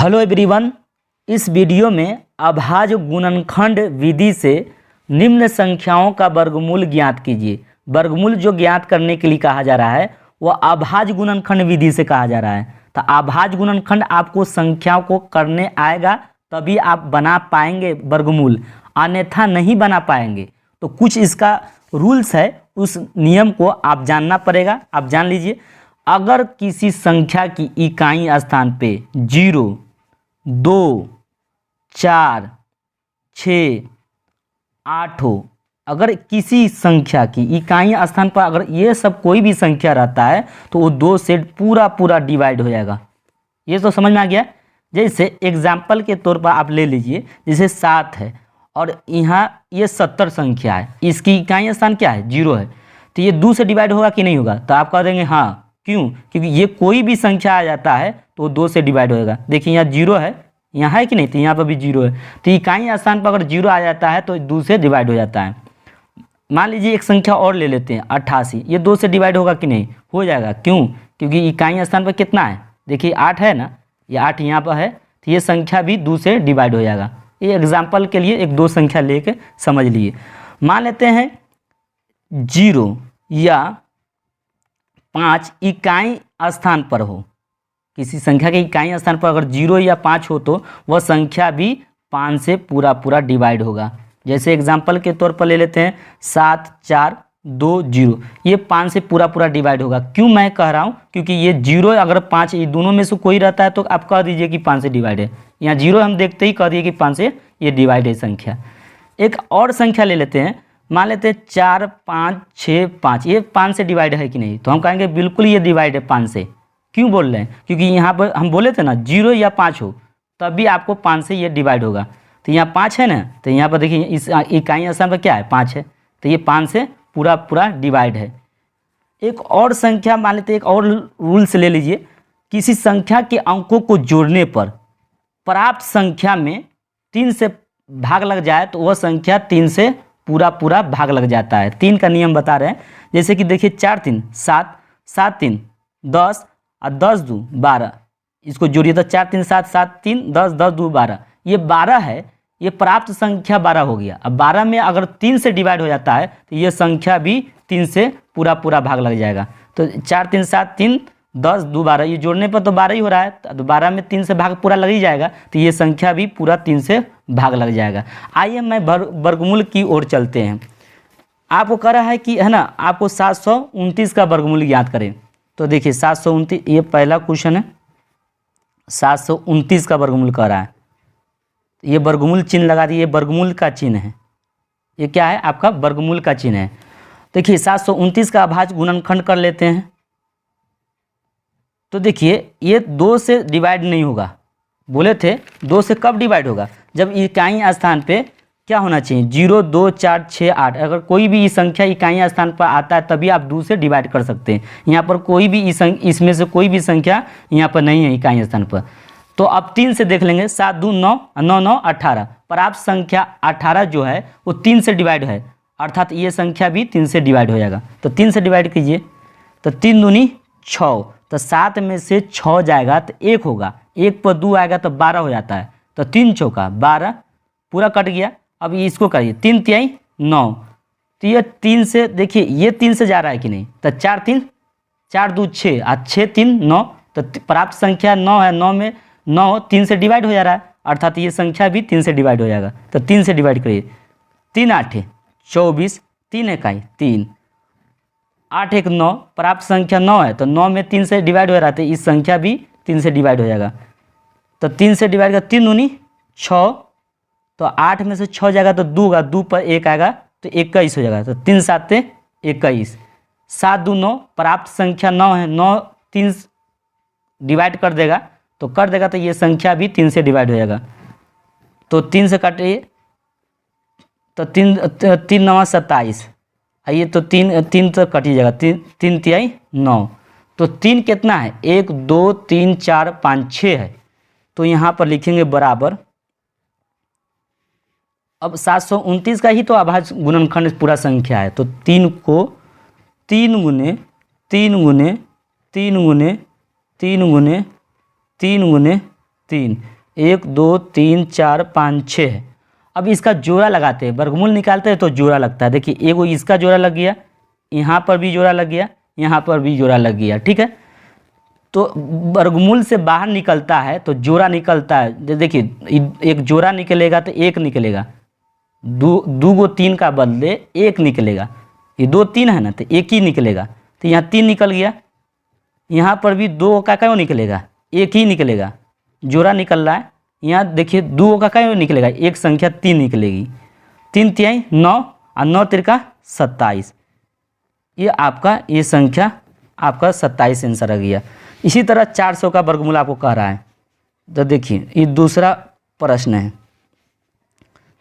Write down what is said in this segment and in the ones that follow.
Hello everyone, इस video में अभाज्य गुणनखंड विधि से निम्न संख्याओं का वर्गमूल ज्ञात कीजिए। वर्गमूल जो ज्ञात करने के लिए कहा जा रहा है वह अभाज्य गुणनखंड विधि से कहा जा रहा है। तो अभाज्य गुणनखंड आपको संख्याओं को करने आएगा तभी आप बना पाएंगे वर्गमूल, अन्यथा नहीं बना पाएंगे। तो कुछ इसका रूल्स है, उस नियम को आप जानना पड़ेगा। आप जान लीजिए, अगर किसी संख्या की इकाई स्थान पे 0, 2, 4, 6, 8 हो, अगर किसी संख्या की इकाई स्थान पर अगर ये सब कोई भी संख्या रहता है तो वो 2 से पूरा डिवाइड हो जाएगा। ये तो समझ में आ गया। जैसे एग्जाम्पल के तौर पर आप ले लीजिए, जैसे 7 है और यहाँ ये 70 संख्या है, इसकी इकाई स्थान क्या है 0 है, तो ये 2 से डिवाइड होगा कि नहीं होगा? तो आप कह देंगे हाँ। क्यों? क्योंकि ये कोई भी संख्या आ जाता है तो 2 से डिवाइड होएगा। देखिए यहाँ 0 है, यहाँ है कि नहीं, तो यहाँ पर भी 0 है, तो इकाई स्थान पर अगर 0 आ जाता है तो 2 से डिवाइड हो जाता है। मान लीजिए एक संख्या और ले लेते हैं 88, ये 2 से डिवाइड होगा कि नहीं? हो जाएगा। क्यों? क्योंकि इकाई स्थान पर कितना है, देखिए 8 है ना, ये 8 यहाँ पर है, तो ये संख्या भी 2 से डिवाइड हो जाएगा। ये एग्जाम्पल के लिए 1-2 संख्या लेके समझ लिए। मान लेते हैं 0 या 5 इकाई स्थान पर हो, किसी संख्या के इकाई स्थान पर अगर 0 या 5 हो तो वह संख्या भी 5 से पूरा डिवाइड होगा। जैसे एग्जाम्पल के तौर पर ले लेते हैं 7, 4, 2, 0, ये 5 से पूरा डिवाइड होगा। क्यों मैं कह रहा हूँ? क्योंकि ये 0 अगर 5 ये दोनों में से कोई रहता है तो आप कह दीजिए कि 5 से डिवाइड है। यहाँ 0 हम देखते ही कह दिए कि 5 से ये डिवाइड है संख्या। एक और संख्या ले लेते हैं, मान लेते हैं 4, 5, 6, 5, ये 5 से डिवाइड है कि नहीं? तो हम कहेंगे बिल्कुल ये डिवाइड है 5 से। क्यों बोल रहे हैं? क्योंकि यहाँ पर हम बोले थे ना 0 या 5 हो तभी आपको 5 से ये डिवाइड होगा। तो यहाँ 5 है ना, तो यहाँ पर देखिए इस इकाई स्थान पर क्या है 5 है, तो ये 5 से पूरा डिवाइड है। एक और संख्या मान लेते हैं, एक और रूल्स ले लीजिए, किसी संख्या के अंकों को जोड़ने पर प्राप्त संख्या में 3 से भाग लग जाए तो वह संख्या 3 से पूरा भाग लग जाता है। 3 का नियम बता रहे हैं। जैसे कि देखिए 4 3 7, 7 3 10 और 10 2 12, इसको जोड़िए तो 4 3 7 7 3 10 10 2 12, ये 12 है, ये प्राप्त संख्या 12 हो गया। अब 12 में अगर 3 से डिवाइड हो जाता है तो ये संख्या भी 3 से पूरा भाग लग जाएगा। तो 4 3 7 3 10 2 12, ये जोड़ने पर तो 12 ही हो रहा है, तो 12 में 3 से भाग पूरा लग ही जाएगा, तो ये संख्या भी पूरा 3 से भाग लग जाएगा। आइए मैं वर्गमूल की ओर चलते हैं। आपको कह रहा है कि है ना, आपको 729 का वर्गमूल ज्ञात करें। तो देखिए 729, ये पहला क्वेश्चन है, 729 का वर्गमूल कह रहा है। ये वर्गमूल चिन्ह लगा दिए, वर्गमूल का चिन्ह है, ये क्या है आपका वर्गमूल का चिन्ह है। देखिए 729 का अभाज्य गुणनखंड कर लेते हैं। तो देखिए ये 2 से डिवाइड नहीं होगा, बोले थे 2 से कब डिवाइड होगा? जब इकाई स्थान पे क्या होना चाहिए 0, 2, 4, 6, 8, अगर कोई भी संख्या इकाई स्थान पर आता है तभी आप 2 से डिवाइड कर सकते हैं। यहाँ पर कोई भी इसमें से कोई भी संख्या यहाँ पर नहीं है इकाई स्थान पर। तो अब 3 से देख लेंगे, 7 2 9, 9 9 18, पर आप संख्या 18 जो है वो 3 से डिवाइड है, अर्थात ये संख्या भी 3 से डिवाइड हो जाएगा। तो 3 से डिवाइड कीजिए तो 3 दूनी 6, तो 7 में से 6 जाएगा तो 1 होगा, 1 पर 2 आएगा तो 12 हो जाता है, तो 3 चौका 12 पूरा कट गया। अब इसको करिए 3 तिहाई 9, तो ये 3 से देखिए ये 3 से जा रहा है कि नहीं? तो 4 3 4 2 6 और 6 3 9, तो प्राप्त संख्या 9 है, 9 में 9 3 से डिवाइड हो जा रहा है, अर्थात ये संख्या भी 3 से डिवाइड हो जाएगा। तो 3 से डिवाइड करिए, 3 8 24, 3 इकाई 3, 8 1 9, प्राप्त संख्या 9 है, तो 9 में 3 से डिवाइड हो रहा है, तो इस संख्या भी 3 से डिवाइड हो जाएगा। तो 3 से डिवाइड कर 3 दूनी 6, तो 8 में से 6 जाएगा तो 2 का 2 पर 1 आएगा तो 21 हो जाएगा। तो 3 7 21, 7 2 9, प्राप्त संख्या 9 है, 9 3 डिवाइड कर देगा तो ये संख्या भी 3 से डिवाइड हो जाएगा। तो 3 से काटिए तो 3 9 27, आइए तो 3 तो कट ही जाएगा, 3 तिहाई 9, तो 3 कितना है 1 2 3 4 5 6 है, तो यहाँ पर लिखेंगे बराबर। अब 729 का ही तो अभाज्य गुणनखंड पूरा संख्या है, तो 3 को 3 गुने 3 गुने 3 गुने 3 गुने 3 गुने 3, 1 2 3 4 5 6 है। अब इसका जोड़ा लगाते हैं, वर्गमूल निकालते हैं तो जोड़ा लगता है। देखिए एगो इसका जोड़ा लग गया, यहाँ पर भी जोड़ा लग गया, यहाँ पर भी जोड़ा लग गया, ठीक है। तो वर्गमूल से बाहर निकलता है तो जोड़ा निकलता है। देखिए एक जोड़ा निकलेगा तो एक निकलेगा, दो गो तीन का बदले एक निकलेगा। ये 2 3 है ना, तो एक ही निकलेगा। तो यहाँ 3 निकल गया, यहाँ पर भी 2 का क्यों निकलेगा, एक ही निकलेगा, जोड़ा निकल रहा है। यहाँ देखिए 2 का क्यों निकलेगा, एक संख्या 3 निकलेगी। 3 तिहाई 9 और 9 तिरका 27। ये आपका ये संख्या आपका 27 आंसर आ गया। इसी तरह 400 का वर्गमूल आपको कह रहा है, तो देखिए ये दूसरा प्रश्न है।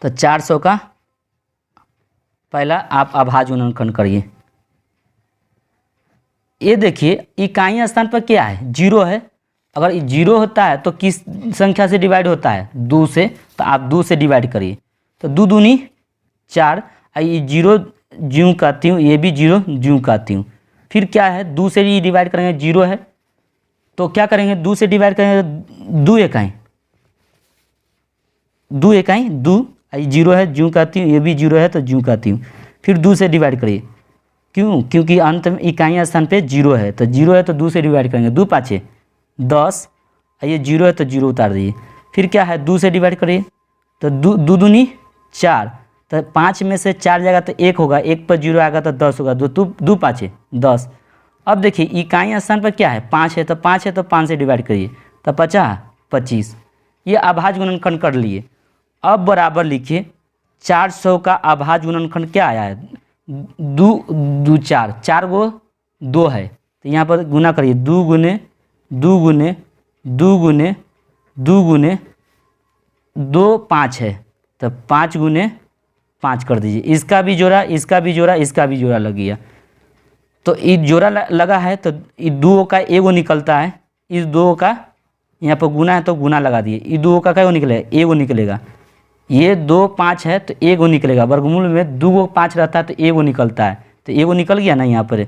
तो 400 का पहला आप अभाज्य गुणनखंड करिए। ये देखिए इकाई स्थान पर क्या है, 0 है। अगर 0 होता है तो किस संख्या से डिवाइड होता है, 2 से। तो आप 2 से डिवाइड करिए, तो 2 दूनी 4, ये 0 ज्यों कहती हूँ, ये भी 0 ज्यों कहती हूँ। फिर क्या है, 2 से ही डिवाइड करेंगे, 0 है तो क्या करेंगे, 2 से डिवाइड करेंगे, 2 इकाई 2 इकाई 2, 0 है ज्यों कहती हूँ, ये भी 0 है तो ज्यों कहती हूँ। फिर 2 से डिवाइड करिए, क्यों, क्योंकि अंत में इकाई स्थान पे 0 है, तो 0 है तो 2 से डिवाइड करेंगे, 2 5 10, ये 0 है तो 0 उतार दीजिए। फिर क्या है, 2 से डिवाइड करिए, तो 2 दूनी 4, तो 5 में से 4 जाएगा तो 1 होगा, 1 पर 0 आएगा तो 10 होगा, 2 5 10। अब देखिए इकाई स्थान पर क्या है, 5 है, तो 5 है तो 5 से डिवाइड करिए, तो 50 25। ये अभाज्य गुणनखंड कर लिए। अब बराबर लिखिए 400 का अभाज्य गुणनखंड क्या आया है, 2 4, 4 गो 2 है, तो यहाँ पर गुना करिए, 2 गुने 2 गुने 2 गुने 2 गुने 2 5 है, तो 5 गुने 5 कर दीजिए। इसका भी जोड़ा, इसका भी जोड़ा, इसका भी जोड़ा लग गया। तो ये जोड़ा लगा है तो ये 2 का एगो निकलता है, इस 2 का यहाँ पर गुना है तो गुना लगा दिए, ये 2 का क्या निकलेगा, एगो निकलेगा। ये 2 5 है तो एगो निकलेगा, वर्गमूल में 2 गो 5 रहता है तो एगो निकलता है, तो एगो निकल गया ना यहाँ पर।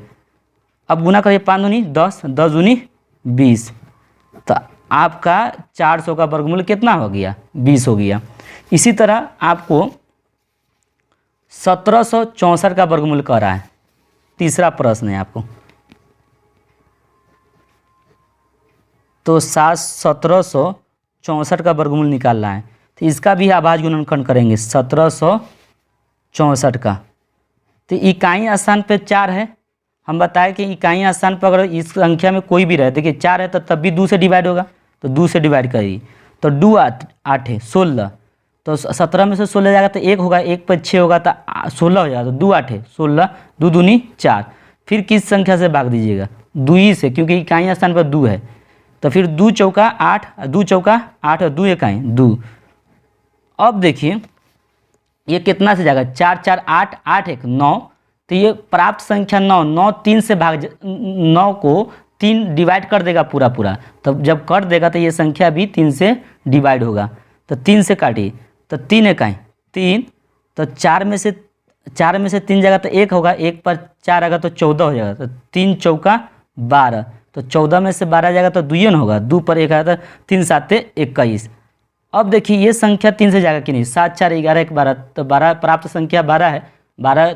अब गुना करिए, 5 दूनी 10, 10 दूनी 20, तो आपका 400 का वर्गमूल कितना हो गया, 20 हो गया। इसी तरह आपको 1764 का वर्गमूल कर रहा है, तीसरा प्रश्न है आपको। तो 1764 का वर्गमूल निकालना है, तो इसका भी अभाज्य गुणनखंड करेंगे 1764 का। तो इकाई स्थान पे 4 है, हम बताएं कि इकाई स्थान पर अगर इस संख्या में कोई भी रहे, देखिए 4 है तो तब भी 2 से डिवाइड होगा, तो 2 से डिवाइड करिए, तो 2 8 है 16, तो 17 में से 16 जाएगा तो 1 होगा, 1 पर 6 होगा तो 16 हो जाएगा, तो 2 8 है 16, 2 दूनी 4। फिर किस संख्या से भाग दीजिएगा, 2 ही से, क्योंकि इकाई स्थान पर 2 है। तो फिर 2 चौका 8, 2 चौका 8 और 2 इकाई 2। अब देखिए ये कितना से जाएगा, 4 4 8, 8 1 9, तो ये प्राप्त संख्या 9, 9 3 से भाग 9 को 3 डिवाइड कर देगा पूरा पूरा, तब जब कर देगा तो ये संख्या भी 3 से डिवाइड होगा। तो 3 से काटिए, तो 3 इकाई 3, तो 4 में से 3 जाएगा तो 1 होगा, 1 पर 4 आएगा तो 14 हो जाएगा, तो 3 चौका 12, तो 14 में से 12 जाएगा तो 2 होगा, 2 पर 1 आएगा तो 3 7 21। अब देखिए ये संख्या 3 से जाएगा कि नहीं, 7 4 11 1 12, तो 12 प्राप्त संख्या 12 है, 12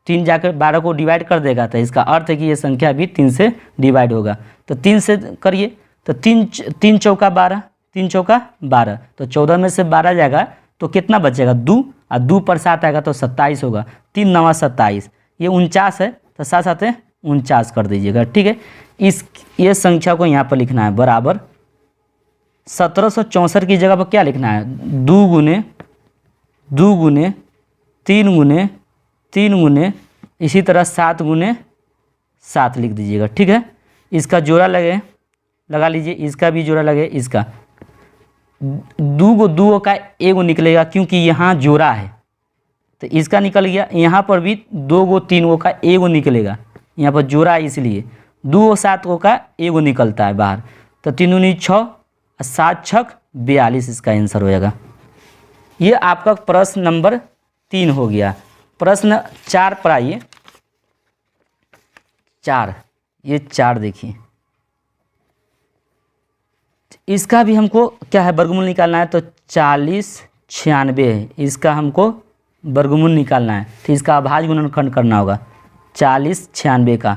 3 जाकर 12 को डिवाइड कर देगा, तो इसका अर्थ है कि ये संख्या भी 3 से डिवाइड होगा। तो 3 से करिए, तो 3 चौका 12, 3 चौका 12, तो 14 में से 12 जाएगा तो कितना बचेगा, 2, और 2 पर 7 आएगा तो 27 होगा, 3 9 27, ये 49 है, तो 7 7 49 कर दीजिएगा, ठीक है। ये संख्या को यहाँ पर लिखना है बराबर 1764 की जगह पर क्या लिखना है, 2 गुने 2 गुने 3 गुने 3 गुने, इसी तरह 7 गुने 7 लिख दीजिएगा, ठीक है। इसका जोड़ा लगा लीजिए, इसका भी जोड़ा लगे, इसका 2 का एगो निकलेगा, क्योंकि यहाँ जोड़ा है तो इसका निकल गया। यहाँ पर भी 2 गो 3 गो का एगो निकलेगा, यहाँ पर जोड़ा है इसलिए 2 7 गो का एगो निकलता है बाहर, तो 3 दूनी 6, 7 6 42 इसका आंसर हो जाएगा। ये आपका प्रश्न नंबर 3 हो गया। प्रश्न 4 पर आइए। 4, ये 4 देखिए, इसका भी हमको क्या है वर्गमूल निकालना है, तो 40 96 है, इसका हमको वर्गमूल निकालना है। तो इसका अभाज्य गुणनखंड करना होगा 40 96 का।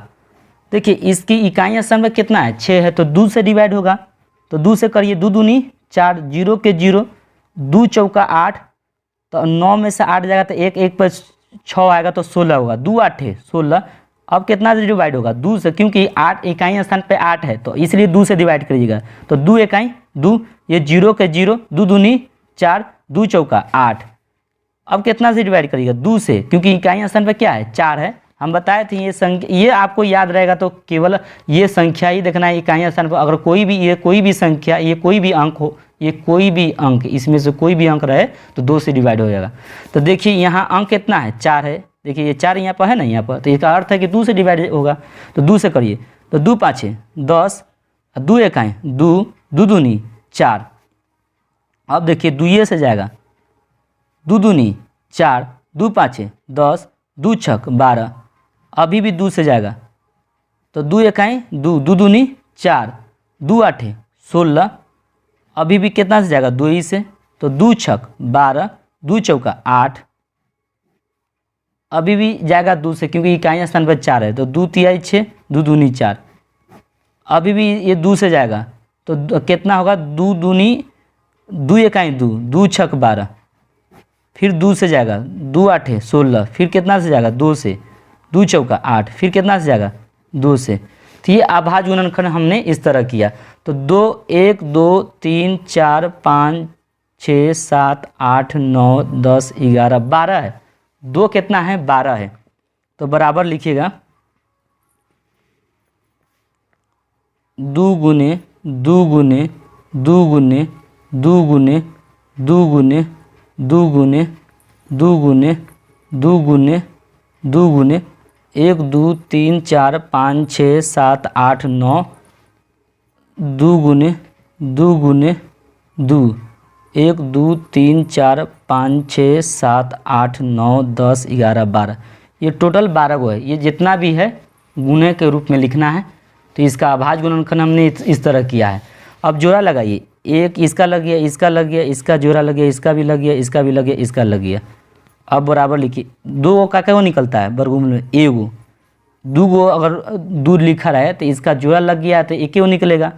देखिए इसकी इकाई स्थान पर कितना है, 6 है, तो 2 से डिवाइड होगा, तो 2 से करिए, 2 दूनी 4, 0 के 0, 2 चौका 8, तो 9 में से 8 जाएगा तो 1, 1 पर 6 आएगा तो 16 होगा, 2 8 16। अब कितना से डिवाइड होगा, 2 से, क्योंकि 8 इकाई स्थान पे 8 है तो इसलिए 2 से डिवाइड करिएगा, तो 2 इकाई 2, ये 0 के 0, 2 दूनी 4, 2 चौका 8। अब कितना से डिवाइड करिएगा, 2 से, क्योंकि इकाई स्थान पे क्या है, 4 है। हम बताए थे ये संख्या, ये आपको याद रहेगा तो केवल ये संख्या ही देखना है इकाई स्थान पर। अगर कोई भी, ये कोई भी संख्या, ये कोई भी अंक हो, ये कोई भी अंक, इसमें से कोई भी अंक रहे तो 2 से डिवाइड हो जाएगा। तो देखिए यहाँ अंक कितना है, 4 है, देखिए ये 4 यहाँ पर है ना, यहाँ पर, तो इसका अर्थ है कि 2 से डिवाइड होगा, तो 2 से करिए, तो 2 5 10, 2 इकाई 2, 2 दूनी 4। अब देखिए 2 से जाएगा, 2 दूनी 4, 2 5 10, 2 6 12, अभी भी 2 से जाएगा, तो 2 इकाई 2, 2 दूनी 4, 2 8 16, अभी भी कितना से जाएगा, 2 ही से, तो 2 6 12, 2 चौका 8, अभी भी जाएगा 2 से, क्योंकि इकाई स्थान पर 4 है, तो 2 तिहाई 6, 2 दूनी 4, अभी भी ये 2 से जाएगा, तो कितना होगा, 2 दूनी 2 इकाई 2, 2 6 12, फिर 2 से जाएगा, 2 8 16, फिर कितना से जाएगा, 2 से, 2 चौका 8, फिर कितना से जाएगा, 2 से। तो ये अभाज्य गुणनखंड हमने इस तरह किया। तो 2 1 2 3 4 5 6 7 8 9 10 11 12 है, 2 कितना है, 12 है, तो बराबर लिखिएगा 2 गुने 2 गुने 2 गुने 2 गुने 2 गुने 2 गुने 2 गुने 2 गुने 2 गुने 1 2 3 4 5 6 7 8 9, 2 गुने 2 गुने 2, 1 2 3 4 5 6 7 8 9 10 11 12, ये टोटल 12 गो है। ये जितना भी है गुणे के रूप में लिखना है। तो इसका अभाज्य गुणनखंड हमने इस तरह किया है। अब जोड़ा लगाइए, एक इसका लग गया, इसका लग गया, इसका जोड़ा लग गया, इसका भी लग गया, इसका भी लग गया, इसका लग गया। अब बराबर लिखिए, 2 का क्या निकलता है वर्गमूल में, 1, 2 अगर 2 लिखा रहे तो इसका जोड़ा लग गया तो 1 निकलेगा,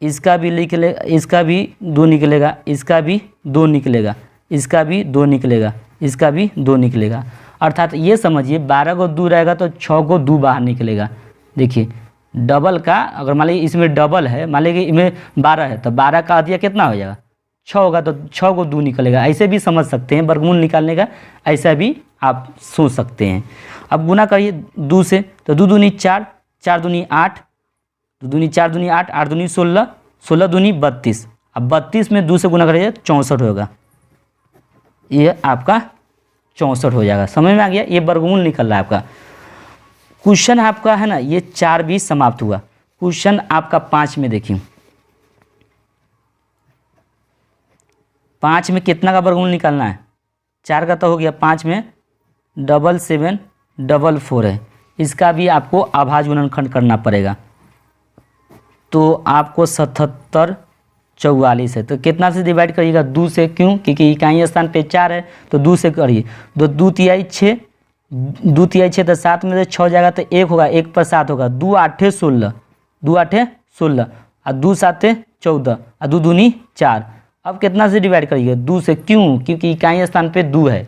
इसका भी निकलेगा, इसका भी 2 निकलेगा, इसका भी 2 निकलेगा, इसका भी 2 निकलेगा, इसका भी 2 निकलेगा। अर्थात ये समझिए 12 को 2 रहेगा तो 6 को 2 बाहर निकलेगा। देखिए डबल का, अगर मान लीजिए इसमें डबल है, मान लीजिए इसमें 12 है तो 12 का आधा कितना हो जाएगा, 6 होगा, तो 6 को 2 निकलेगा। ऐसे भी समझ सकते हैं वर्गमूल निकालने का, ऐसा भी आप सोच सकते हैं। अब गुना करिए 2 से, तो 2 दूनी 4, 4 दूनी 8, 2 दूनी 4 दूनी 8, 8 दूनी 16, 16 दूनी 32। अब 32 में 2 से गुना करिए 64 होगा, ये आपका 64 हो जाएगा। समझ में आ गया, ये वर्गमूल निकल रहा है आपका। क्वेश्चन आपका है ना, ये 4 भी समाप्त हुआ। क्वेश्चन आपका 5 में देखिए, 5 में कितना का वर्गमूल निकालना है, 4 का तो हो गया, 5 में 7744 है, इसका भी आपको अभाज्य गुणनखंड करना पड़ेगा। तो आपको 77 44 है, तो कितना से डिवाइड करिएगा, 2 से, क्यों, क्योंकि इकाई स्थान पे 4 है तो 2 से करिए। 2 तिहाई 6, 2 तिहाई 6, तो 7 में से 6 जाएगा तो 1 होगा, 1 पर 7 होगा, 2 8 16, 2 8 16, और 2 7 14, और 2 दूनी 4। अब कितना से डिवाइड करिएगा, 2 से, क्यों, क्योंकि इकाई स्थान पे 2 है,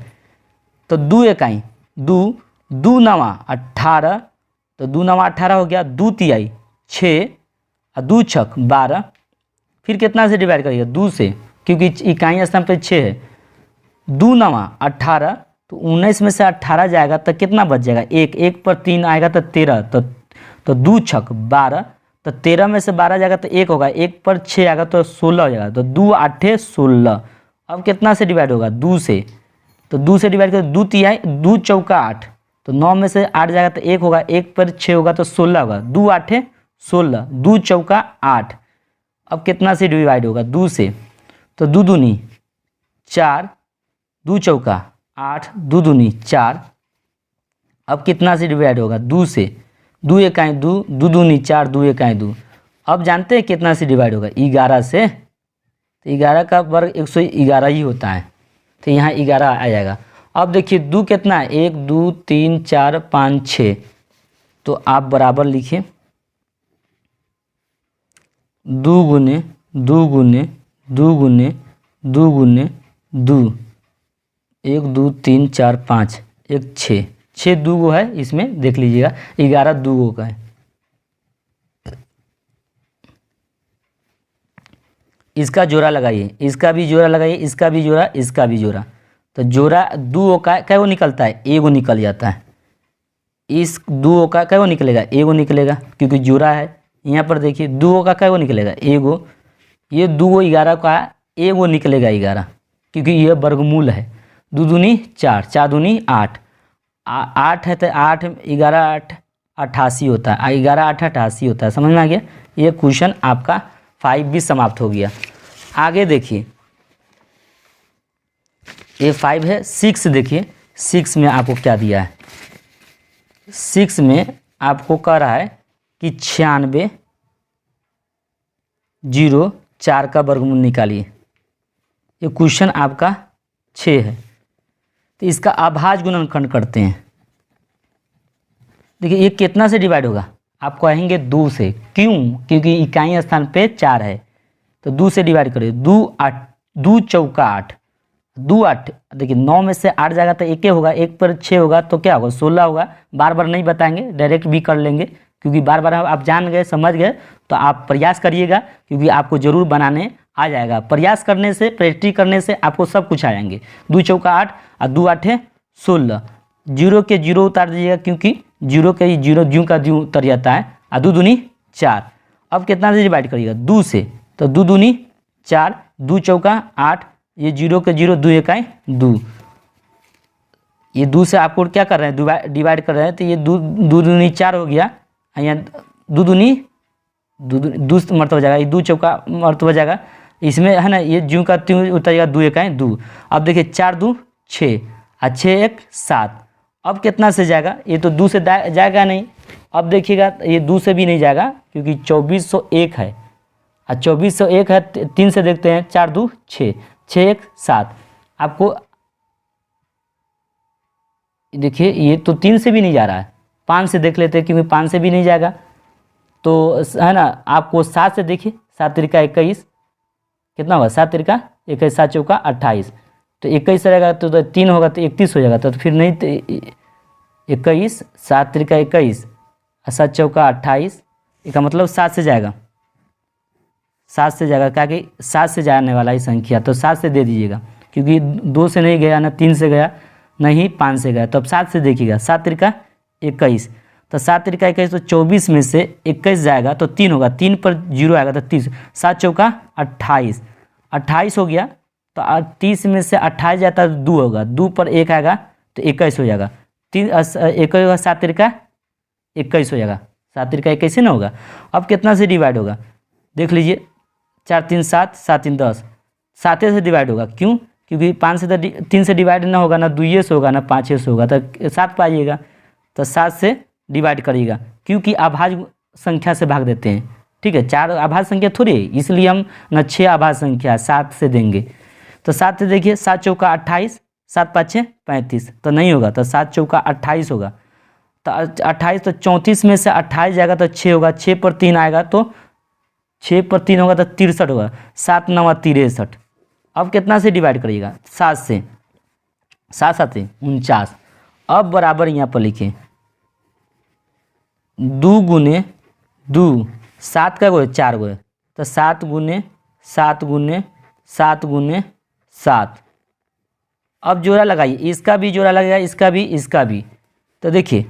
तो 2 इकाई 2, 2 9 18, तो 2 9 18 हो गया, 2 तिहाई 6, और 2 6 12, फिर कितना से डिवाइड करिएगा, 2 से, क्योंकि इकाई स्थान पे 6 है, 2 9 18, तो 19 में से 18 जाएगा तो कितना बच जाएगा, 1, 1 पर 3 आएगा तो 13, तो 2 6 12, तो 13 में से 12 जाएगा तो 1 होगा, 1 पर 6 आएगा तो 16 हो जाएगा, तो 2 8 16। अब कितना से डिवाइड होगा, 2 से, तो 2 से डिवाइड कर, 2 तिहाई 2 चौका 8, तो 9 में से 8 जाएगा तो 1 होगा, 1 पर 6 होगा तो 16 होगा, 2 8 16, 2 चौका 8। अब कितना से डिवाइड होगा, 2 से, तो 2 दूनी 4, 2 चौका 8, 2 दूनी 4। अब कितना से डिवाइड होगा, 2 से, 2 इकाई 2, 2 दूनी 4, 2 इकाई 2, अब जानते हैं कितना से डिवाइड होगा, 11 से। तो 11 का वर्ग 111 ही होता है, तो यहाँ 11 आ जाएगा। अब देखिए 2 कितना है, 1 2 3 4 5 6, तो आप बराबर लिखिए 2 गुने 2 गुने 2 गुने 2 गुने 2, 1 2 3 4 5 1 6, 6 2 गो है इसमें, देख लीजिएगा 11 2 गो का है। इसका जोड़ा लगाइए, इसका भी जोड़ा लगाइए, इसका भी जोड़ा, इसका भी जोड़ा, तो जोड़ा 2 का क्या वो निकलता है, एगो निकल जाता है। इस 2 का क्या वो निकलेगा, एगो निकलेगा, क्योंकि जोड़ा है। यहाँ पर देखिए 2 का क्या वो निकलेगा, एगो, ये 2 11 का एगो निकलेगा 11, क्योंकि ये वर्गमूल है। 2 दूनी 4, 4 दूनी 8, 8 है तो 8 11 8 88 होता है, 11 8 88 होता है। समझ में आ गया। ये क्वेश्चन आपका 5 भी समाप्त हो गया। आगे देखिए ये 5 है। 6 देखिए, 6 में आपको क्या दिया है, 6 में आपको कह रहा है कि 96 0 4 का वर्गमूल निकालिए। ये क्वेश्चन आपका 6 है। तो इसका अभाज्य गुणनखंड करते हैं। देखिए ये कितना से डिवाइड होगा, आप कहेंगे 2 से। क्यों? क्योंकि इकाई स्थान पे 4 है, तो 2 से डिवाइड करिए। 2 8 2 चौका 8, 2 8, देखिए 9 में से 8 जाएगा तो 1 होगा, 1 पर 6 होगा तो क्या होगा, 16 होगा। बार बार नहीं बताएंगे, डायरेक्ट भी कर लेंगे, क्योंकि बार बार आप जान गए समझ गए तो आप प्रयास करिएगा, क्योंकि आपको ज़रूर बनाने आ जाएगा। प्रयास करने से, प्रैक्टिस करने से आपको सब कुछ आ जाएंगे। 2 चौका 8 और 2 8 16, 0 के 0 उतार दीजिएगा, क्योंकि 0 के 0 ज्यों का ज्यों उतर जाता है। और 2 दूनी 4। अब कितना से डिवाइड करिएगा, 2 से, तो 2 दूनी 4, 2 चौका 8, ये 0 के 0 2 इकाई 2, ये 2 से आपको क्या कर रहे हैं, डिवाइड कर रहे हैं, तो ये 2 दूनी 4 हो गया। यहाँ 2 दूनी 2 मरतबा जाएगा, ये 2 चौका मरतबा जाएगा, इसमें है ना, ये ज्यों का त्यों उतरेगा, 2 इकाई 2। अब देखिए 4 2 6 और 6 1 7। अब कितना से जाएगा, ये तो 2 से जाएगा नहीं। अब देखिएगा ये 2 से भी नहीं जाएगा, क्योंकि 2401 है, और 2401 है 3 से देखते हैं, 4 2 6 6 1 7। आपको देखिए ये तो 3 से भी नहीं जा रहा है, 5 से देख लेते हैं, क्योंकि 5 से भी नहीं जाएगा, तो है ना। आपको 7 से देखिए, 7 त्रिका 21 कितना होगा, 7 त्रिका 21, 7 चौका 28, तो 21 रहेगा तो 3 होगा तो 31 हो जाएगा। तो फिर नहीं, तो 21, 7 त्रिका 21 और 7 चौका 28, इसका मतलब 7 से जाएगा, 7 से जाएगा, क्या कि 7 से जाने वाला ही संख्या, तो 7 से दे दीजिएगा, क्योंकि 2 से नहीं गया ना, 3 से गया नहीं, 5 से गया, तो अब 7 से देखिएगा। 7 त्रिका 21, तो 7 त्रिका 21, तो 24 में से 21 जाएगा तो 3 होगा, 3 पर 0 आएगा तो 30, 7 चौका 28, 28 हो गया। तो 30 में से 28 जाता है तो 2 होगा, 2 पर 1 आएगा तो 21 हो जाएगा, 3 1 होगा, 7 त्रिका 21 हो जाएगा, 7 त्रिका 21 ही ना होगा। अब कितना से डिवाइड होगा, देख लीजिए, 4 3 7, 7 3 10, 7 से डिवाइड होगा। क्यों? क्योंकि 5 से तो 3 से डिवाइड ना होगा ना, 2 से होगा ना 5 से होगा, तो 7 पाइएगा, तो 7 से डिवाइड करिएगा, क्योंकि अभाज्य संख्या से भाग देते हैं। ठीक है, 4 अभाज्य संख्या थोड़ी है, इसलिए हम न 6 अभाज्य संख्या 7 से देंगे। तो 7 से देखिए, 7 चौका 28, 7 5 6 35, तो नहीं होगा, तो 7 चौका 28 होगा, तो 28, तो 34 में से 28 जाएगा तो 6 होगा, 6 पर 3 आएगा तो 6 पर 3 होगा तो 63 होगा, 7 9 63। अब कितना से डिवाइड करिएगा, 7 से, 7 7 49। अब बराबर यहाँ पर लिखें 2 गुने 2, 7 का गो है, 4 गो है, तो 7 गुने 7 गुने 7 गुने 7। अब जोड़ा लगाइए, इसका भी जोड़ा लगेगा, इसका भी। तो देखिए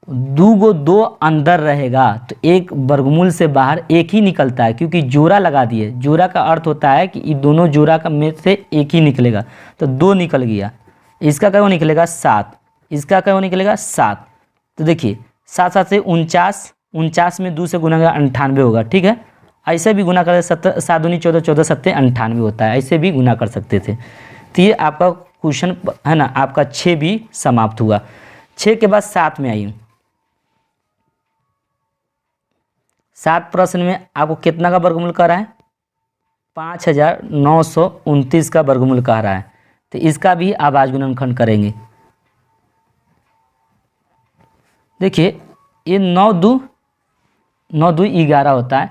2 गो 2 अंदर रहेगा, तो एक वर्गमूल से बाहर एक ही निकलता है, क्योंकि जोड़ा लगा दिए। जोड़ा का अर्थ होता है कि इन दोनों जोड़ा का में से एक ही निकलेगा, तो 2 निकल गया। इसका क्या निकलेगा, 7, इसका क्या निकलेगा 7। तो देखिए 7 7 से 49, 49 में 2 से गुना करें 98 होगा। ठीक है, ऐसे भी गुना करें, 7 7 दूनी 14, 14 7 98 होता है, ऐसे भी गुना कर सकते थे। तो ये आपका क्वेश्चन है ना, आपका 6 भी समाप्त हुआ। 6 के बाद 7 में आइए, 7 प्रश्न में आपको कितना का वर्गमूल कह रहा है? 5929 का वर्गमूल कह रहा है। तो इसका भी अभाज्य गुणनखंड करेंगे। देखिए ये 9 2 11 होता है।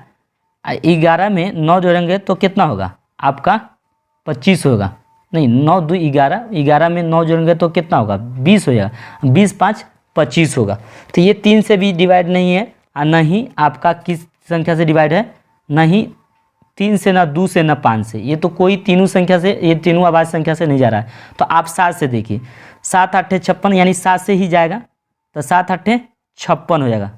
11 में 9 जोड़ेंगे तो कितना होगा आपका? 25 होगा। नहीं, 9 2 11, 11 में 9 जोड़ेंगे तो कितना होगा? 20 हो जाएगा। 20 5 25 होगा। तो ये 3 से भी डिवाइड नहीं है और न ही आपका किस संख्या से डिवाइड है? नहीं 3 से, ना 2 से, ना 5 से। ये तो कोई तीनों संख्या से, ये तीनों अभाज्य संख्या से नहीं जा रहा है। तो आप 7 से देखिए, 7 8 56, यानी 7 से ही जाएगा। तो 7 8 56 हो जाएगा।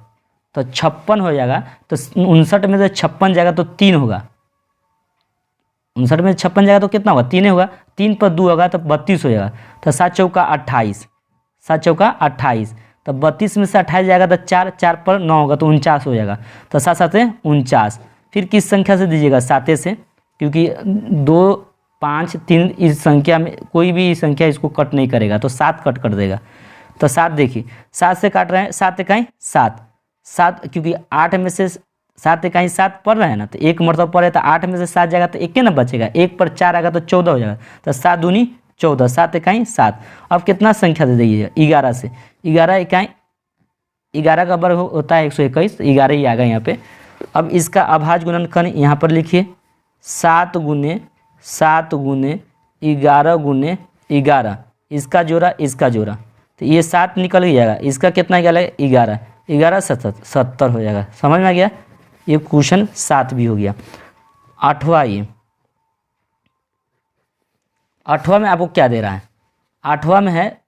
तो 56 हो जाएगा। तो 59 में से 56 जाएगा तो 3 होगा। 59 में 56 जाएगा तो कितना होगा? 3 होगा। 3 पर 2 होगा तो 32 हो जाएगा। तो 7 चौका 28, 7 चौका 28। तो 32 में से 28 जाएगा तो 4 पर 9 होगा तो 49 हो जाएगा। तो 7 7 49। फिर किस संख्या से दीजिएगा? 7 से, क्योंकि 2 5 3 इस संख्या में कोई भी संख्या इसको कट नहीं करेगा, तो 7 कट कर देगा। तो 7 देखिए, 7 से काट रहे हैं, 7 इकाई 7, 7 क्योंकि 8 में से 7 इकाई 7 पढ़ रहे हैं ना, तो एक मरतबा पढ़े तो 8 में से 7 जाएगा तो एक ना बचेगा, 1 पर 4 आएगा तो 14 हो जाएगा। तो 7 दूनी 14, 7 इकाई 7। अब कितना संख्या दे दीजिएगा? 11 से। 11 इकाई, 11 का वर्ग होता है 121, 11 ही आ गया यहाँ पे। अब इसका अभाज्य गुणनखंड यहाँ पर लिखिए, 7 गुने 7 गुने 11 गुने 11, इसका जोड़ा इसका जोड़ा, तो ये 7 निकल ही जाएगा। इसका कितना निकलेगा? 11, 11 70 हो जाएगा। समझ में आ गया? ये क्वेश्चन 7 भी हो गया। 8वां, ये 8वां में आपको क्या दे रहा है? 8वां में है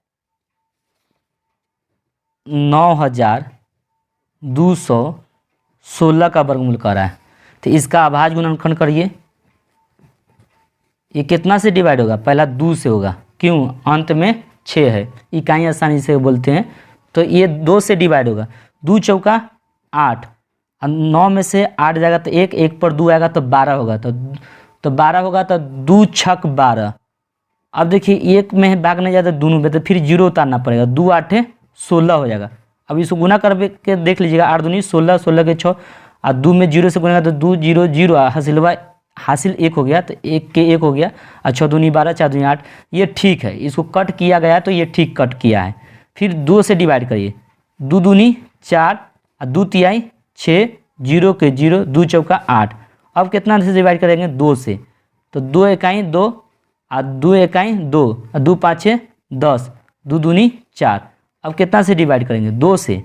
9216 का वर्गमूल कर रहा है। तो इसका अभाज्य गुणनखंड करिए। ये कितना से डिवाइड होगा? पहला 2 से होगा, क्यों? अंत में 6 है, इकाई आसानी से बोलते हैं। तो ये 2 से डिवाइड होगा। 2 चौका 8, और 9 में से 8 जाएगा तो 1 पर 2 आएगा तो 12 होगा। तो 12 होगा तो 2 छक 12। अब देखिए एक में भाग नहीं जाता दोनों में, तो फिर 0 उतारना पड़ेगा। 2 8 16 हो जाएगा। अब इसको गुना करके देख लीजिएगा, 8 दूनी 16, 16 के 6, और 2 में 0 से गुना तो 2 0 0 हासिल 1 हो गया, तो 1 के 1 हो गया, और 6 दूनी 12, 4 दूनी 8। ये ठीक है, इसको कट किया गया तो ये ठीक कट किया है। फिर 2 से डिवाइड करिए, 2 दूनी 4, और 2 तिहाई 6, 0 के 0, 2 चौका 8। अब कितना से डिवाइड करेंगे? 2 से। तो 2 इकाई 2, और 2 इकाई 2, और 2 5 10, 2 दूनी 4। अब कितना से डिवाइड करेंगे? 2 से।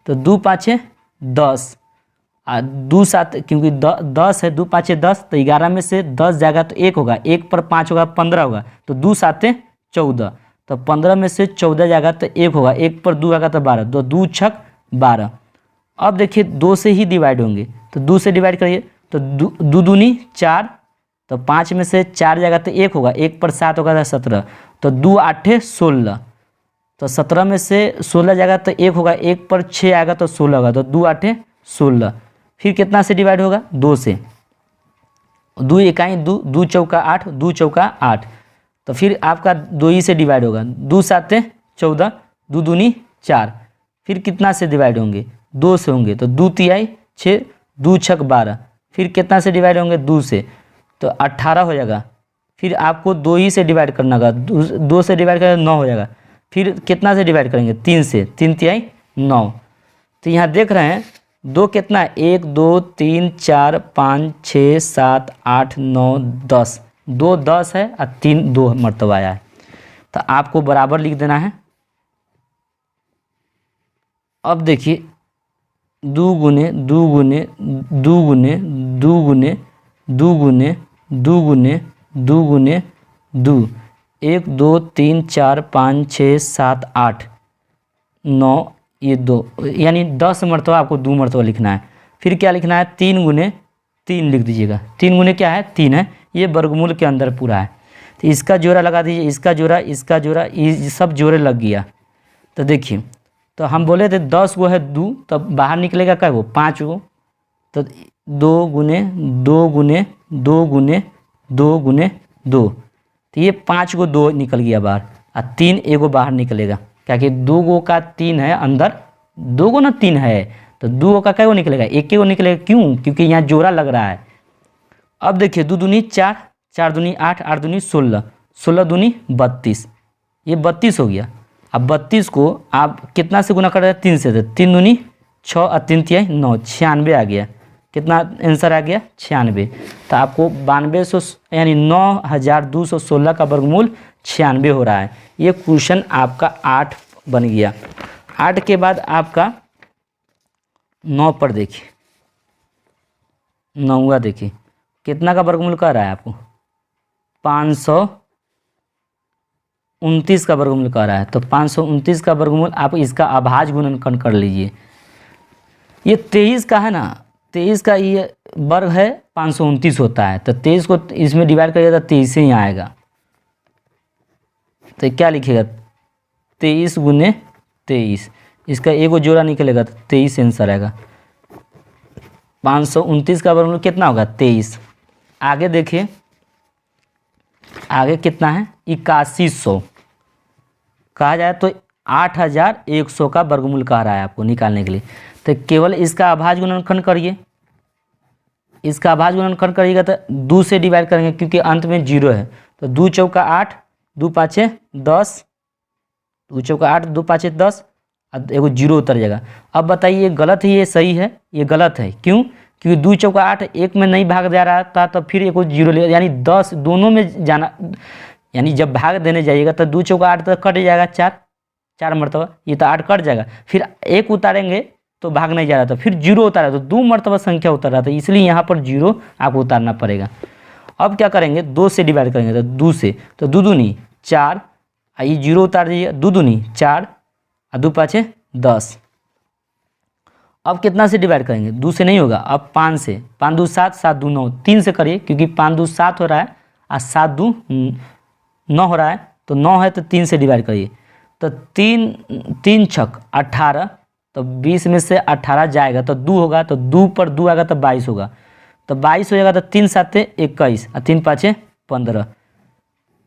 तो 2 5 10, और 2 7, क्योंकि 10 है, 2 5 10, तो 11 में से 10 जाएगा तो 1 होगा, 1 पर 5 होगा 15 होगा, तो 2 7 14, तो 15 में से 14 जाएगा तो 1 होगा, 1 पर 2 आएगा तो 12, तो 2 छक 12। अब देखिए 2 से ही डिवाइड होंगे, तो 2 से डिवाइड करिए, तो 2 दूनी 4, तो 5 में से 4 जाएगा तो 1 होगा, 1 पर 7 होगा तो 17, तो 2 8 16, तो 17 में से 16 जाएगा तो 1 होगा, 1 पर 6 आएगा तो 16 होगा, तो 2 8 16। फिर कितना से डिवाइड होगा? 2 से। 2 इकाई 2, 2 चौका 8, 2 चौका 8। तो फिर आपका 2 ही से डिवाइड होगा, 2 7 14, 2 दूनी 4। फिर कितना से डिवाइड होंगे? 2 से होंगे, तो 2 तिहाई 6, 2 छक 12। फिर कितना से डिवाइड होंगे? 2 से, तो 18 हो जाएगा। फिर आपको 2 ही से डिवाइड करना होगा, 2 से डिवाइड करेंगे 9 हो जाएगा। फिर कितना से डिवाइड करेंगे? 3 से, 3 तिहाई 9। तो यहाँ देख रहे हैं 2 कितना है? 1 2 3 4 5 6 7 8 9 10, 2 10 है, और 3 2 मरतबा आया है। तो आपको बराबर लिख देना है। अब देखिए 2 गुने 2 गुने 2 गुने 2 गुने 2 गुने 2 गुने 2 गुने 2, 1 2 3 4 5 6 7 8 9, ये 2, यानी 10 मरतबा आपको 2 मरतबा लिखना है। फिर क्या लिखना है? 3 गुने 3 लिख दीजिएगा। 3 गुने क्या है? 3 है। ये वर्गमूल के अंदर पूरा है। तो इसका जोड़ा लगा दीजिए, इसका जोड़ा, इसका जोड़ा, ये सब जोड़े लग गया। तो देखिए, तो हम बोले थे 10 गो है 2, तब बाहर निकलेगा क्या गो? 5 गो। तो 2 गुने 2 गुने 2 गुने 2 गुने 2, तो ये 5 गो 2 निकल गया बाहर, और 3 एगो बाहर निकलेगा, क्या कि 2 गो का 3 है अंदर, 2 गो ना 3 है, तो 2 का क्या निकलेगा, 1 को निकलेगा। क्यों? क्योंकि यहाँ जोड़ा लग रहा है। अब देखिए 2 दूनी 4, 4 दूनी 8, 8 दूनी 16, 16 दूनी 32, ये 32 हो गया। अब 32 को आप कितना से गुना कर रहे हैं, 3 से। 3 दूनी 6 और 3 तिहाई 9, 96 आ गया। कितना आंसर आ गया, 96। तो आपको 9200 यानी 9216 का वर्गमूल 96 हो रहा है। ये क्वेश्चन आपका 8 बन गया। 8 के बाद आपका 9 पर देखिए, 9वां देखिए कितना का वर्गमूल कर रहा है आपको, 529 का वर्गमूल कर रहा है। तो 529 का वर्गमूल आप इसका अभाज्य गुणनखंड कर लीजिए। ये 23 का है ना, 23 का ये वर्ग है 529 होता है। तो 23 को इसमें डिवाइड करिएगा तो 23 ही आएगा। तो क्या लिखेगा, 23 गुने 23, इसका एक जोड़ा निकलेगा तो 23 आंसर आएगा। 529 का वर्गमूल कितना होगा, 23। आगे देखिए, आगे कितना है, 8100 कहा जाए तो 8100 का वर्गमूल कह रहा है आपको निकालने के लिए। तो केवल इसका अभाज्य गुणनखंड करिए। इसका अभाज्य गुणनखंड करिएगा तो 2 से डिवाइड करेंगे क्योंकि अंत में 0 है। तो 2 चौका 8, 2 पाँचे 10, 2 चौका 8, 2 पाँचे 10, अब एगो 0 उतर जाएगा। अब बताइए ये गलत है ये सही है, ये गलत है। क्यों? क्योंकि 2 चौका 8 एक में नहीं भाग जा रहा था तो फिर एगो 0 ले, यानी 10 दोनों में जाना, यानी जब भाग देने जाइएगा तो 2 चौका 8 तो कट जाएगा, 4 मरतबा, ये तो 8 कट जाएगा। फिर 1 उतारेंगे तो भाग नहीं जा रहा था, फिर 0 उतारा तो 2 मरतबा संख्या उतर रहा था, इसलिए यहाँ पर 0 आपको उतारना पड़ेगा। अब क्या करेंगे, 2 से डिवाइड करेंगे तो 2 से, तो 2 दूनी 4, ये 0 उतार दीजिए, 2 दूनी 4 और 2 पाँचे 10। अब कितना से डिवाइड करेंगे, 2 से नहीं होगा, अब 5 से। 5 2 7, 7 2 9, 3 से करिए क्योंकि 5 2 7 हो रहा है और 7 2 9 हो रहा है। तो 9 है तो 3 से डिवाइड करिए, तो 3 छक 18, तो 20 में से 18 जाएगा तो 2 होगा, तो 2 पर 2 आएगा तो 22 होगा। तो 22 हो जाएगा तो 3 7 21 और 3 5 15,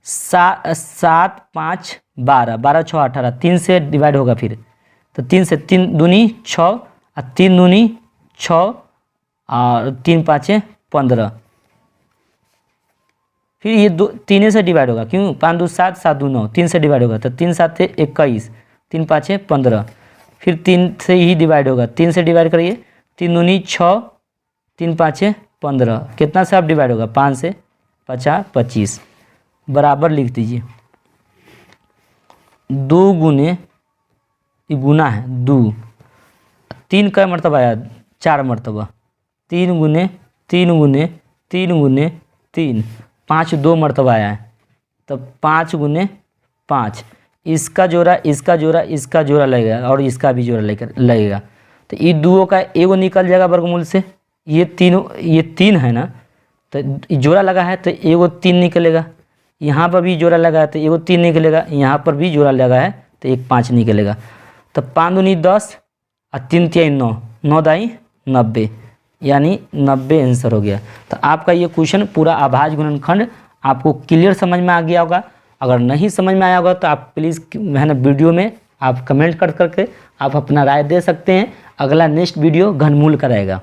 7 5 12, 12 6 18, 3 से डिवाइड होगा फिर। तो 3 से 3 दूनी 6 और 3 दूनी 6 और 3 5 15, फिर ये 3 से डिवाइड होगा। क्यों? 5 2 7, 7 2 9, 3 से डिवाइड होगा तो 3 7 21, 3 5 15, फिर 3 से ही डिवाइड होगा, 3 से डिवाइड करिए, 3 दूनी 6, 3 5 15, कितना से आप डिवाइड होगा, 5 से 50 25, बराबर लिख दीजिए। 2 गुने, गुना है 2, 3 का मरतबा आया, 4 मरतबा, 3 गुने 3 गुने 3 गुने 3, 5 2 मरतबा आया है, तो 5 गुने 5, इसका जोड़ा इसका जोड़ा इसका जोड़ा लगेगा और इसका भी जोड़ा लगेगा। तो ये 2 का एगो निकल जाएगा वर्गमूल से, ये 3 है ना, तो जोड़ा लगा है तो एगो 3 निकलेगा, यहाँ पर भी जोड़ा लगा है तो एगो 3 निकलेगा, यहाँ पर भी जोड़ा लगा है तो एक 5 निकलेगा। तो 5 दूनी 10 और 3 तिहाई 9, 9 दाई 90, यानी 90 आंसर हो गया। तो आपका ये क्वेश्चन पूरा अभाज्य गुणनखंड आपको क्लियर समझ में आ गया होगा। अगर नहीं समझ में आया होगा तो आप प्लीज़ है ना वीडियो में आप कमेंट करके आप अपना राय दे सकते हैं। अगला नेक्स्ट वीडियो घनमूल का रहेगा।